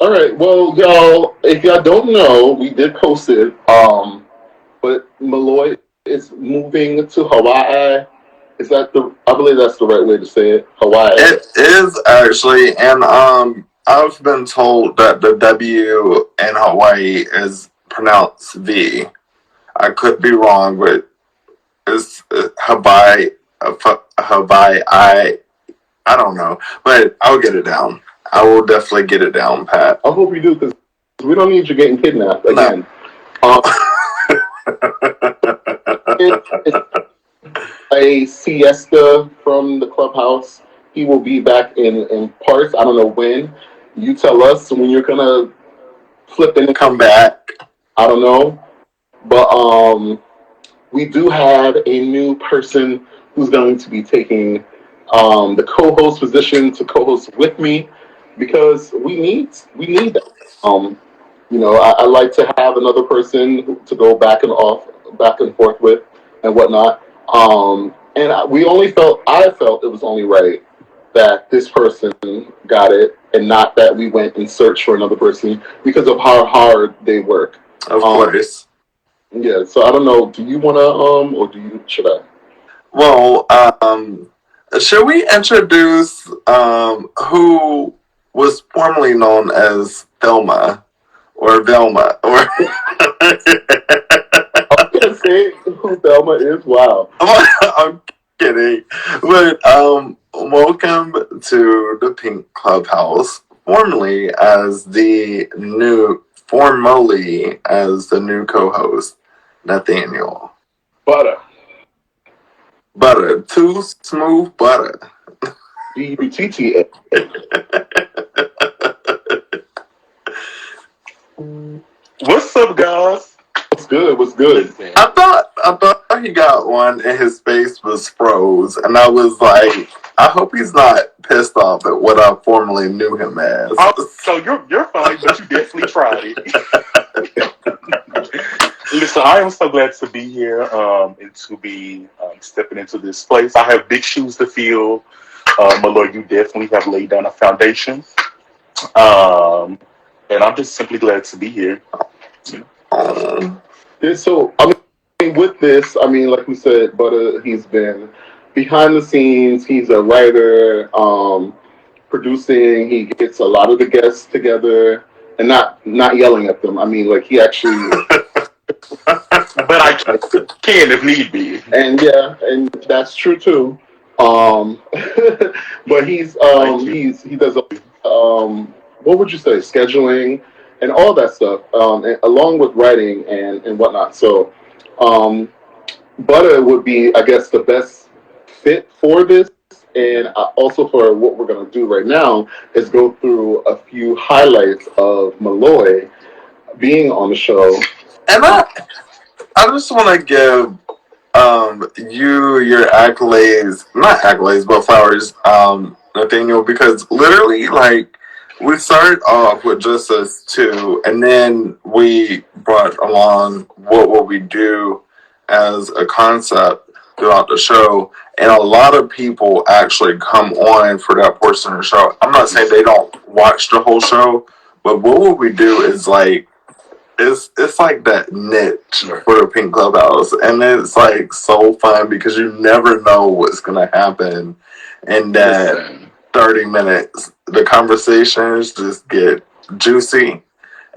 All right, well, y'all, if y'all don't know, we did post it. But Malloy is moving to Hawaii. Is that the? I believe that's the right way to say it. Hawaii. It is actually, and I've been told that the W in Hawaii is pronounced V. I could be wrong, but it's Hawaii, Hawaii. I don't know, but I'll get it down. I will definitely get it down, Pat. I hope you do, because we don't need you getting kidnapped again. No. It's a siesta from the clubhouse. He will be back in parts. I don't know when. You tell us when you're gonna flip and come back. I don't know, but we do have a new person who's going to be taking the co-host position to co-host with me, because we need that. I like to have another person to go back and forth with, and whatnot. And I felt it was only right that this person got it, and not that we went and searched for another person, because of how hard they work. Of course. Yeah. So I don't know. Do you want to or should I? Well, should we introduce who was formerly known as Thelma or Velma or? I'm gonna say who Thelma is. Wow. I'm kidding, but welcome to the Pink Clubhouse, formerly as the new co-host, Nathaniel. Butta. Butta, too smooth butter. BUTTA. What's up, guys? What's good? What's good? I thought he got one and his face was froze, and I was like, I hope he's not pissed off at what I formerly knew him as. Oh, so you're fine, but you definitely tried it. Listen, I am so glad to be here and to be stepping into this place. I have big shoes to fill. Malloy, you definitely have laid down a foundation. And I'm just simply glad to be here. So, with this, like we said, Butta, he's been behind the scenes. He's a writer, producing. He gets a lot of the guests together, and not yelling at them. He actually. But I can if need be. And yeah, and that's true too. But he does what would you say, scheduling and all that stuff, and along with writing and whatnot. So, Butta would be, I guess, the best fit for this, and also for what we're gonna do right now is go through a few highlights of Malloy being on the show. And I just want to give you your accolades, not accolades, but flowers, Nathaniel, because literally, we started off with just us two, and then we brought along what will we do as a concept throughout the show, and a lot of people actually come on for that portion of the show. I'm not saying they don't watch the whole show, but what will we do is it's like that niche for the Pink Clubhouse, and it's so fun because you never know what's gonna happen in that 30 minutes. The conversations just get juicy,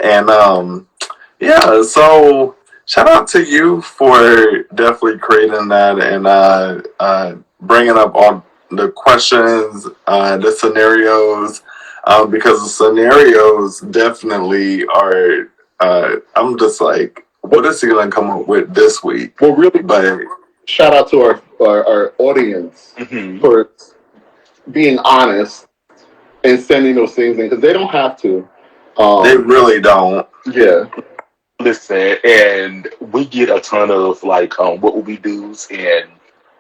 and so shout out to you for definitely creating that and bringing up all the questions, the scenarios, because the scenarios definitely are. I'm just like, what is he gonna come up with this week? Well, really, but shout out to our audience for being honest and sending those things in, because they don't have to. They really don't. Yeah. Listen, and we get a ton of what will we do's, and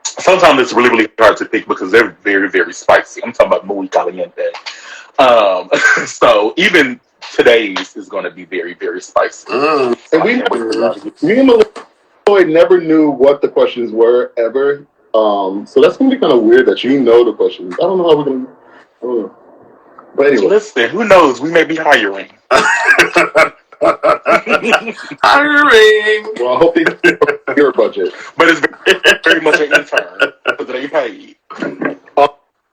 sometimes it's really, really hard to pick because they're very, very spicy. I'm talking about muy caliente. So even today's is going to be very, very spicy. And me and Malloy never knew what the questions were ever So that's gonna be kind of weird that you know the questions. I don't know how we're gonna. I don't know. But anyway, Listen, who knows? We may be hiring. Hiring. well, I hope they do your budget. But it's very much an intern because it ain't paid.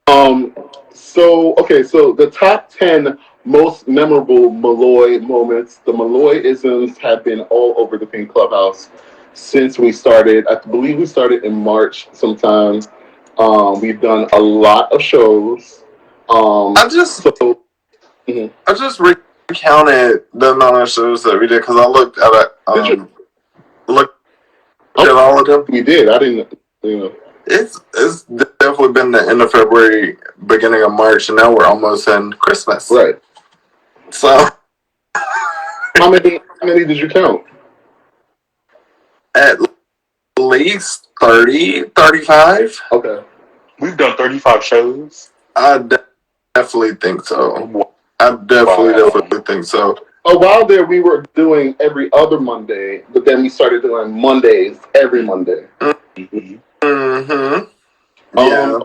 Um. So okay. So the top 10 most memorable Malloy moments. The Malloy-isms have been all over the Pink Clubhouse since we started. I believe we started in March sometime. We've done a lot of shows. I just So mhm. I just recounted the amount of shows that we did because I looked at it. Did you? Looked at all of them. We did. I didn't. You know. It's definitely been the end of February, beginning of March, and now we're almost in Christmas. Right. So How many did you count? at least 30, 35. Okay. We've done 35 shows. I definitely think so. I definitely think so. A while there, we were doing every other Monday, but then we started doing Mondays every Monday. Mm-hmm. Mm-hmm. Yeah.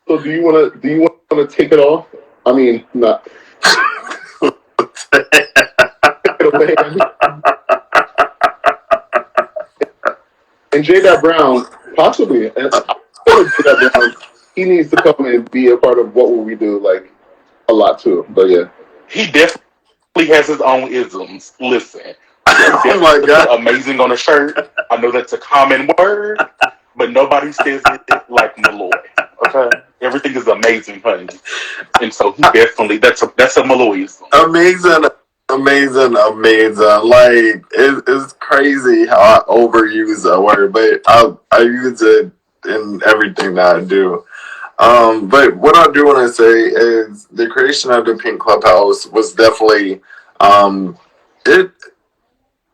So do you want to take it off? I mean, not take it away. And J. Brown, possibly, and I feel like J. Brown, he needs to come and be a part of what will we do, like a lot too. But yeah, He definitely has his own isms. Listen, Oh my God. amazing on a shirt. I know that's a common word, but nobody says it like Malloy. Okay, everything is amazing, honey. And so he definitely that's a Malloyism. Amazing. Like it's crazy how I overuse that word, but I use it in everything that I do. But what I do want to say is the creation of the Pink Clubhouse was definitely it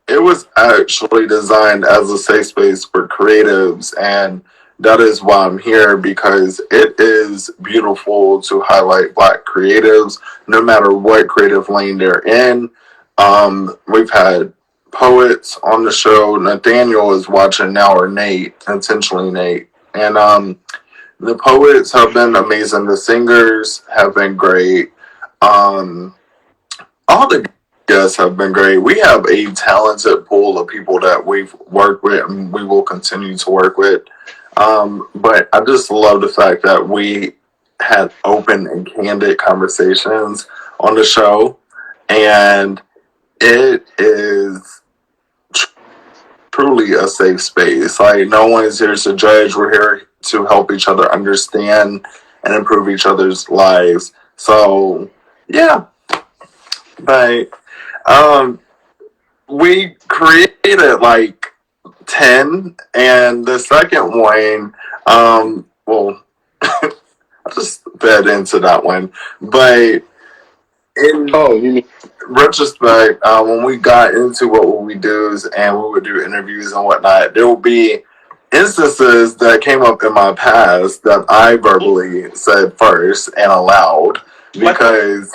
it was actually designed as a safe space for creatives, and that is why I'm here, because it is beautiful to highlight Black creatives no matter what creative lane they're in. We've had poets on the show. Nathaniel is watching now, or Nate, intentionally Nate. And the poets have been amazing. The singers have been great. All the guests have been great. We have a talented pool of people that we've worked with and we will continue to work with. But I just love the fact that we had open and candid conversations on the show. And it is truly a safe space. Like, no one is here to judge. We're here to help each other understand and improve each other's lives. So, yeah. But we created like 10, and the second one, well, I just fed into that one. But in you mean retrospect, when we got into what would we do and we would do interviews and whatnot, there will be instances that came up in my past that I verbally said first and aloud, because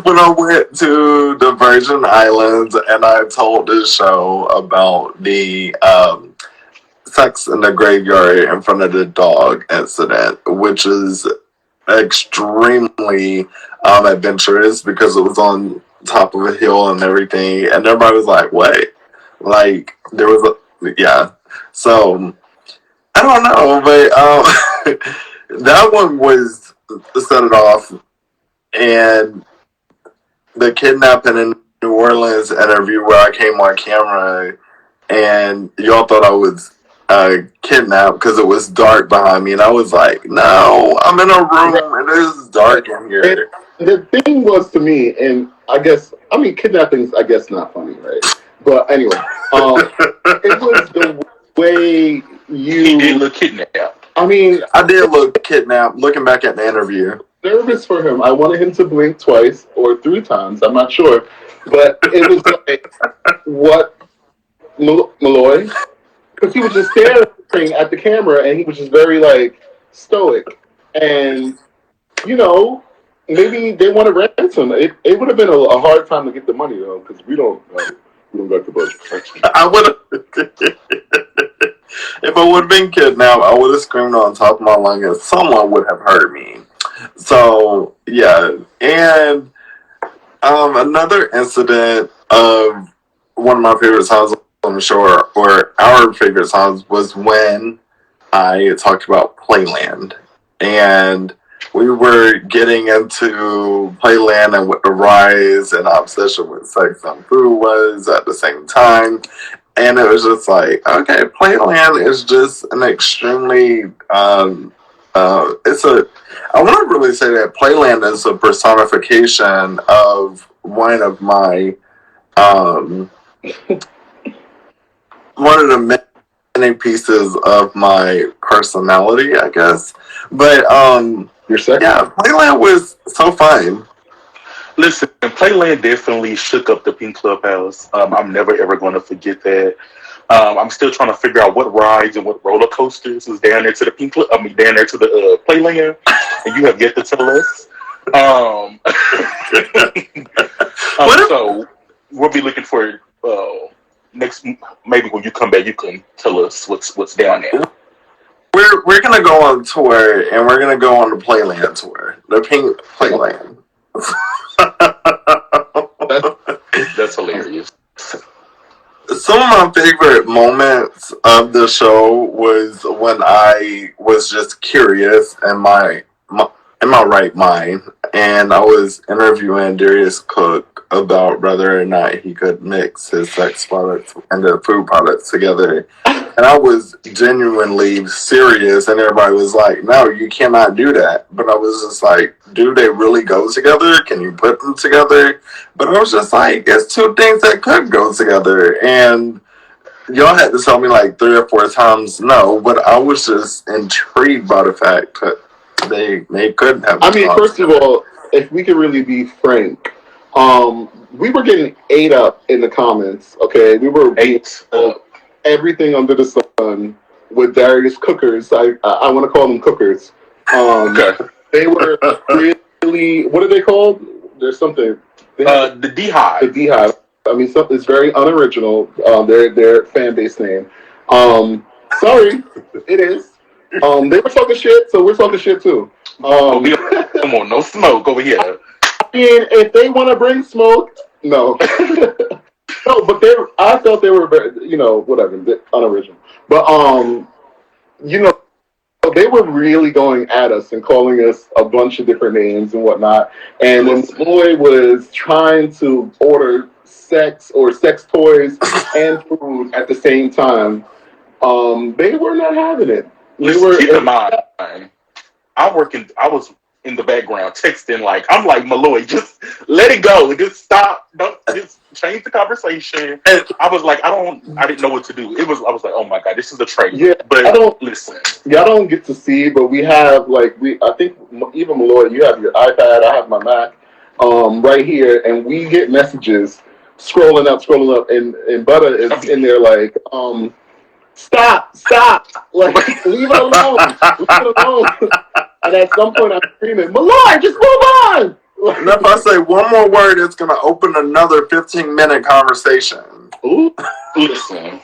when I went to the Virgin Islands and I told this show about the sex in the graveyard in front of the dog incident, which is extremely adventurous because it was on top of a hill and everything, and everybody was like, "What?" Like, there was yeah. So I don't know, but that one was set it off, and the kidnapping in New Orleans interview where I came on camera and y'all thought I was kidnapped because it was dark behind me, and I was like, "No, I'm in a room and it is dark in here." the thing was, to me, and kidnapping's not funny, right? But anyway, it was the way he did look kidnapped. I mean, I did look kidnapped. Looking back at the interview, nervous for him. I wanted him to blink twice or 3 times. I'm not sure, but it was like, what, Malloy? Because he was just staring at the camera, and he was just very like stoic, and you know, maybe they want to ransom. It would have been a hard time to get the money though, because we don't got the budget. I would have. If I would have been kidnapped, I would have screamed on top of my lungs and someone would have heard me. So, yeah. And another incident of one of my favorite songs on the show, or our favorite songs, was when I talked about Playland. And we were getting into Playland and what the rise and obsession with sex and food was at the same time. And it was just like, okay, Playland is just an extremely, I want to really say that Playland is a personification of one of my, one of the many pieces of my personality, I guess. But, Your second? yeah, Playland was so fun. Listen, Playland definitely shook up the Pink Clubhouse. I'm never ever going to forget that. I'm still trying to figure out what rides and what roller coasters was down there to the down there to the Playland, and you have yet to tell us. So we'll be looking for next. Maybe when you come back, you can tell us what's down there. We're gonna go on tour, and we're gonna go on the Playland tour, the Pink Playland. That's hilarious. Some of my favorite moments of the show was when I was just curious in my right mind, and I was interviewing Darius Cook about whether or not he could mix his sex products and the food products together. And I was genuinely serious, and everybody was like, no, you cannot do that. But I was just like, do they really go together? Can you put them together? But I was just like, it's two things that could go together. And y'all had to tell me like 3 or 4 times no, but I was just intrigued by the fact that they couldn't have. I mean, first of all, if we could really be frank, we were getting ate up in the comments, okay? We were Ate up. Everything under the sun with Darius Cookers. I want to call them Cookers. Okay. They were really, what are they called? There's something. The D-Hive. The D-Hive. I mean, it's very unoriginal. Their fan base name. Sorry, it is. They were talking shit, so we're talking shit too. Come on, no smoke over here. I mean, if they want to bring smoke, no. No, but I felt they were very, whatever, unoriginal. But, they were really going at us and calling us a bunch of different names and whatnot. And when Malloy was trying to order sex toys and food at the same time, they were not having it. Keep in mind, I was in the background texting I'm like, Malloy, just let it go, just stop, don't just change the conversation. And I was like, I didn't know what to do. I was like, oh my god, this is a trade. Yeah, but listen, y'all don't get to see, but we have I think even Malloy, you have your iPad, I have my Mac, right here, and we get messages scrolling up, and Butta is in there stop, leave it alone. And at some point I'm screaming, Malloy, just move on! And if I say one more word, it's going to open another 15-minute conversation. Ooh, listen.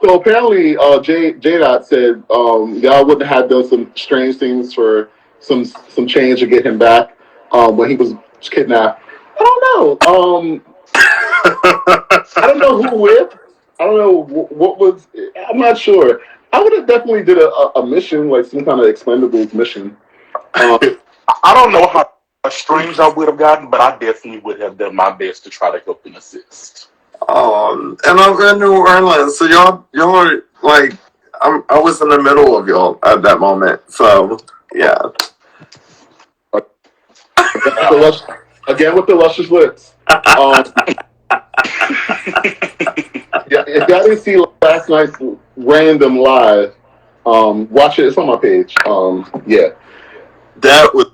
So apparently, J-Dot said y'all wouldn't have done some strange things for some change to get him back when he was kidnapped. I don't know. I don't know who with. I don't know what was. I'm not sure. I would have definitely did a mission, like some kind of Expendables mission. I don't know how strange I would have gotten, but I definitely would have done my best to try to help and assist. And I'm in New Orleans, so y'all are like, I was in the middle of y'all at that moment. So yeah. Again with the luscious lips. Yeah, if y'all didn't see last night's random live, watch it. It's on my page. Yeah, that was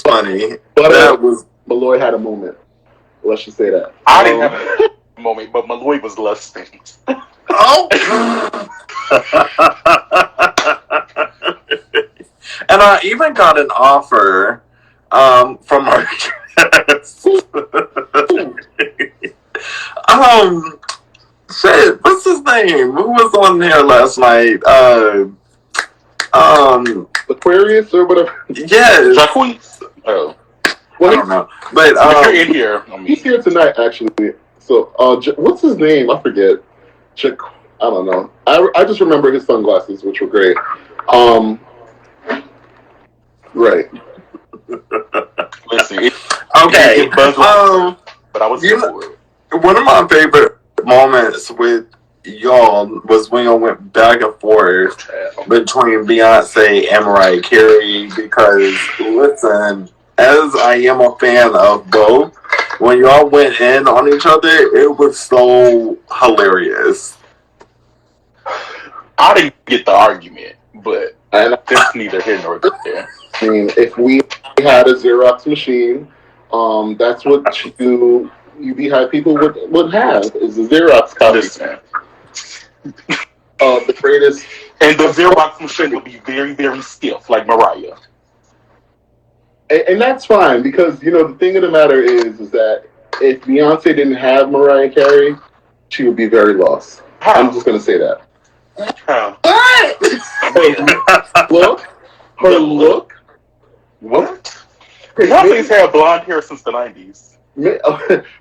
funny. But Malloy had a moment. Let's just say that. I didn't have a moment, but Malloy was lusting. Oh. And And I even got an offer from our guest. Shit, what's his name? Who was on here last night? Aquarius or whatever. Yes. Jacquees? Oh. Well, I don't know. But If you're in here, I mean, he's here tonight, actually. So, what's his name? I forget. I don't know. I just remember his sunglasses, which were great. Right. listen, okay. but I was here for it. One of my favorite moments with y'all was when y'all went back and forth between Beyonce and Mariah Carey, because listen, as I am a fan of both, when y'all went in on each other, it was so hilarious. I didn't get the argument, but that's neither here nor there. I mean, if we had a Xerox machine, that's what UB people would have, is a Xerox copy. Listen. The greatest. And the Xerox machine would be very, very stiff, like Mariah. And that's fine, because, the thing of the matter is that if Beyonce didn't have Mariah Carey, she would be very lost. How? I'm just going to say that. How? Her look. What? Beyonce's had blonde hair since the 90s.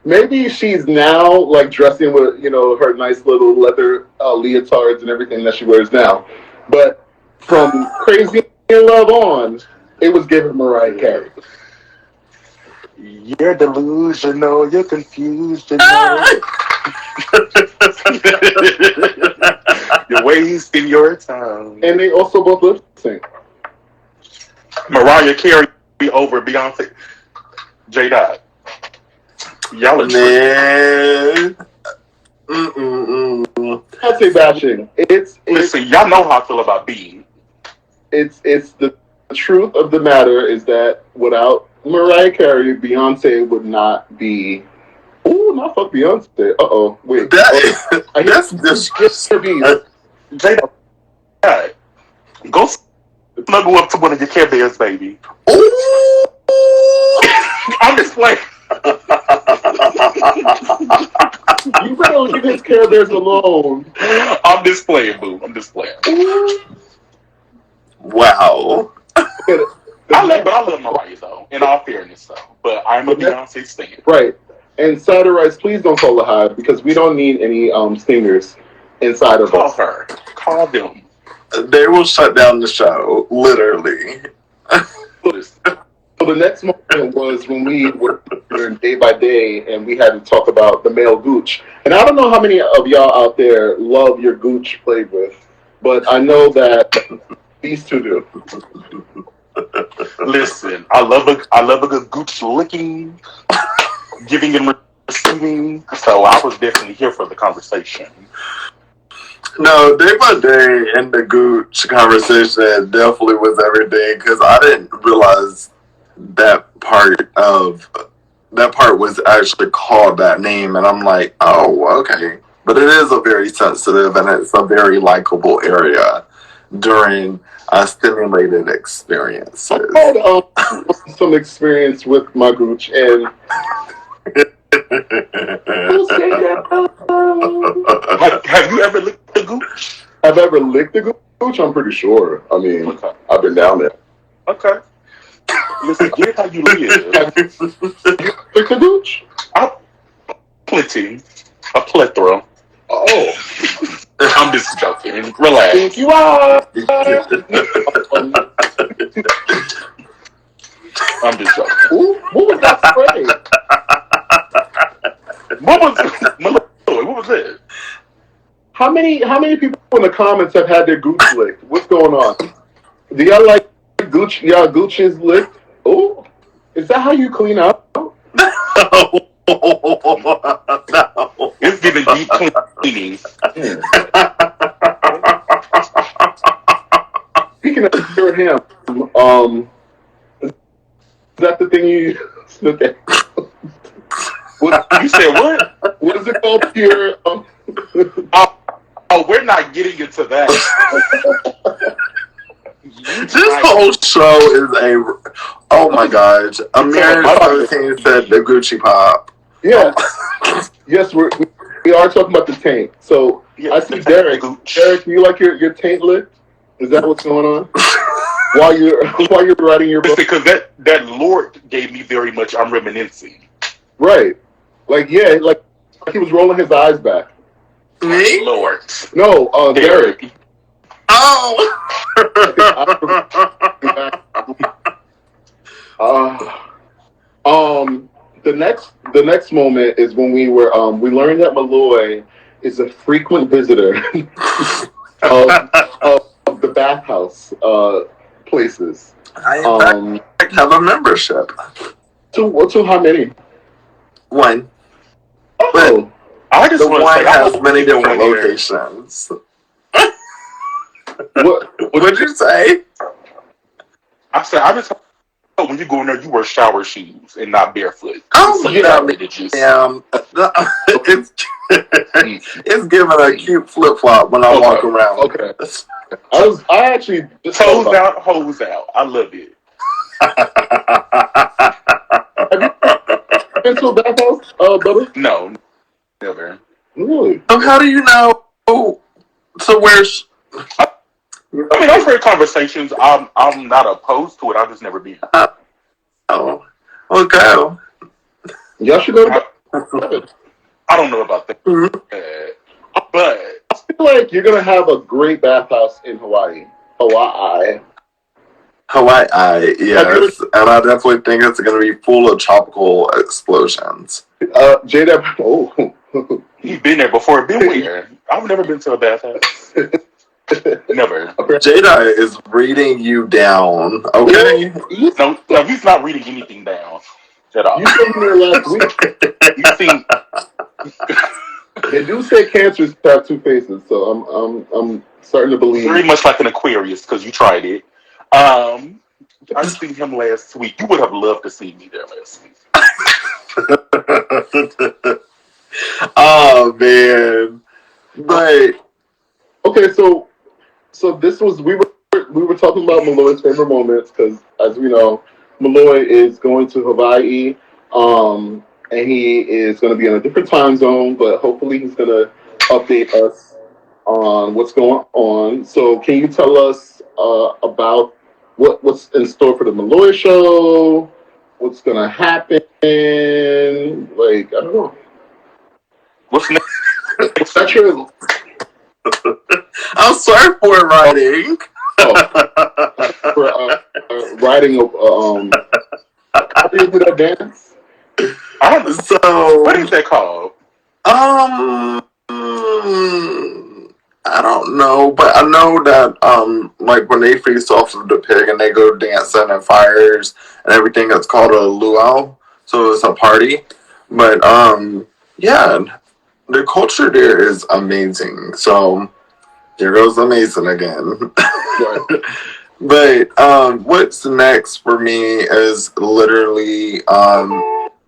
Maybe she's now like dressing with her nice little leather leotards and everything that she wears now, but from Crazy in Love on, it was given Mariah Carey. You're delusional. You're confused. You're wasting your time. And they also both lip sync. Mariah Carey over Beyonce. J-Dot. Y'all are man. Beyonce bashing. Listen, y'all know how I feel about B. It's the truth of the matter is that without Mariah Carey, Beyonce would not be. Ooh, not fuck Beyonce. Wait. That's just J-Dot. Go snuggle up to one of your Care Bears, baby. Ooh. I'm just playing. You better leave his Care Bears alone. I'm just playing, boo. I'm just playing. Wow. I love Mariah, though, in all fairness, though. But I'm a Beyonce stan. Right. And Cider Rice, please don't call the Hive, because we don't need any stingers inside of us. Call her. Call them. They will shut down the show, literally. So the next moment was when we were day by day, and we had to talk about the male gooch. And I don't know how many of y'all out there love your gooch played with, but I know that these two do. Listen, I love a good gooch licking, giving and receiving. So I was definitely here for the conversation. No, day by day in the gooch conversation definitely was everything, because I didn't realize that part was actually called that name, and I'm like, oh, okay. But it is a very sensitive and it's a very likable area during stimulated experiences. I had some experience with my gooch, and Have you ever licked the gooch? I've ever licked the gooch? I'm pretty sure. I mean, Okay. I've been down there. Okay. Listen, get how you live. Have you licked the gooch? Plenty. A plethora. Oh. I'm just joking. Relax. Thank you are. I'm just joking. Ooh, what was that spray? What was it? How many people in the comments have had their gooch licked? What's going on? Do y'all like gooch? Y'all gooches licked? Oh, is that how you clean up? No. It's giving deep cleaning. Speaking of your ham, is that the thing you look at? You said what? What is it called here? Oh, we're not getting into that. You This whole show is oh my gosh. Amir 13 said the Gucci pop. Yeah. Yes, we are talking about the taint. So I see Derek. Derek, you like your taint licked? Is that what's going on? while you're writing your book? Because that Lord gave me very much. I'm reminiscing. Right. Like he was rolling his eyes back. Me? Lord. No, Derek. Oh. The next moment is when we learned that Malloy is a frequent visitor of the bathhouse places. I in fact have a membership. To how many? One. Oh, I just the want one to say, has many different locations. what did you say? I said I just hope when you go in there, you wear shower shoes and not barefoot. Oh yeah, it's giving a cute flip flop when I walk around. Okay. I actually just toes out, hose out. I love it. Have you been to a bathhouse, Butta? No, never. Really? So how do you know? So where's? I mean, I've heard conversations. I'm not opposed to it. I've just never been. Oh, okay. Y'all should go to. I don't know about that, but I feel like you're gonna have a great bathhouse in Hawaii. Hawaii, yes, and I definitely think it's going to be full of tropical explosions. J-Dub, oh. You've been there before. Been where? I've never been to a bathhouse. Never. Jada is reading you down, okay? No, he's not reading anything down at all. You came here last week. You seen? They do say cancers have two faces, so I'm starting to believe. Very much like an Aquarius because you tried it. I seen him last week. You would have loved to see me there last week. Oh man, but okay, so this was we were talking about Malloy's favorite moments because, as we know, Malloy is going to Hawaii, and he is going to be in a different time zone, but hopefully he's going to update us on what's going on. So, can you tell us about what's in store for the Malloy show? What's going to happen? Like, I don't know. What's next? It's not true. I'm surfboard riding. For riding how do you do that dance? I don't know. So what is that called? I don't know, but I know that like when they feast off of the pig and they go dancing and fires and everything, it's called a luau. So it's a party. But yeah, the culture there is amazing. So there goes amazing again. Right. But what's next for me is literally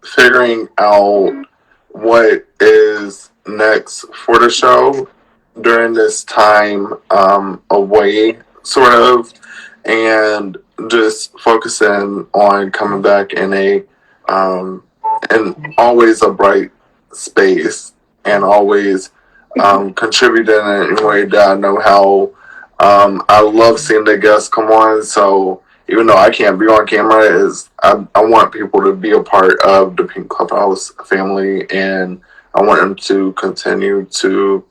figuring out what is next for the show during this time away, sort of, and just focusing on coming back in a and always a bright space and always contributing in a way that I know how. I love seeing the guests come on, so even though I can't be on camera, I want people to be a part of the Pink Clubhouse family, and I want them to continue to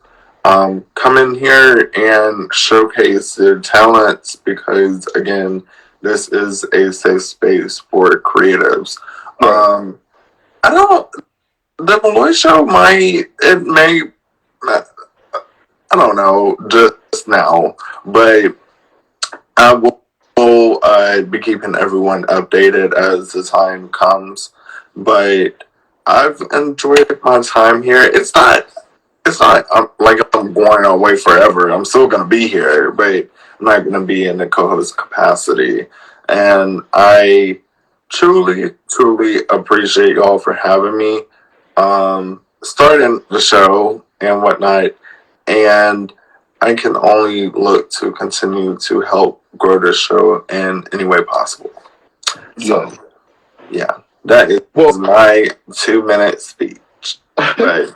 come in here and showcase their talents because, again, this is a safe space for creatives. Right. The Malloy show I don't know, just now, but I will be keeping everyone updated as the time comes. But I've enjoyed my time here. It's not like I'm going away forever. I'm still going to be here, but I'm not going to be in the co-host capacity. And I truly, truly appreciate y'all for having me, starting the show and whatnot. And I can only look to continue to help grow this show in any way possible. So, Yes. yeah, that is Well, my 2-minute speech. Right.